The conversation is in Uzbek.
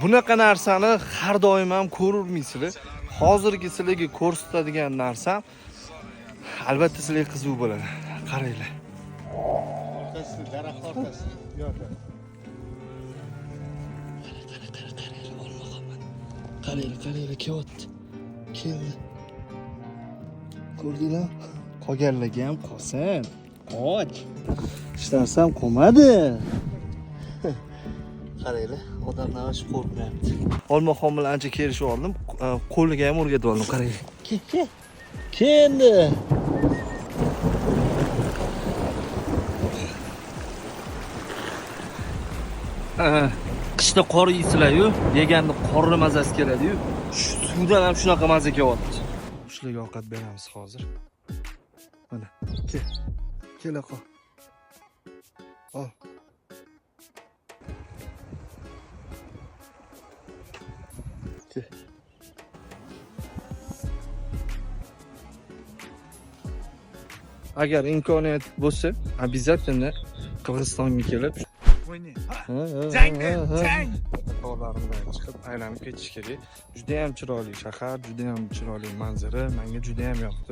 bunaqa narsani har doim ham ko'rurmaysizlar. Hozirgi sizlarga ko'rsatadigan narsam albatta sizlarga qiziq bo'ladi. Qaranglar. Orqasi, daraxt orqasi. Yo'q. Qaranglar, kelyapti. Keldi. Ko'rdinglar? Qolganlarga ham qolsin. Qoch. Hech narsa ham qolmadi. Qaranglar, odamlar hech qo'rqmayapti. Olmaxon bilan ancha kelishib oldim. Qo'liga ham o'rgatib oldim. Qaranglar. Kel. Keldi. Qishda qor yeysizlar-yu, yeganda qorni mazasi keladi-yu. Suvdan ham shunaqa maza kelyapti. Shularga ovqat beramiz hozir. Mana, kela qol. Ol. Agar imkoniyat bo'lsa, обязательно Qirg'izistonga kelib Jang. Tog'larimdan chiqib aylanib ketish kerak. Juda ham chiroyli shahar, juda ham chiroyli manzara, menga juda ham yoqdi.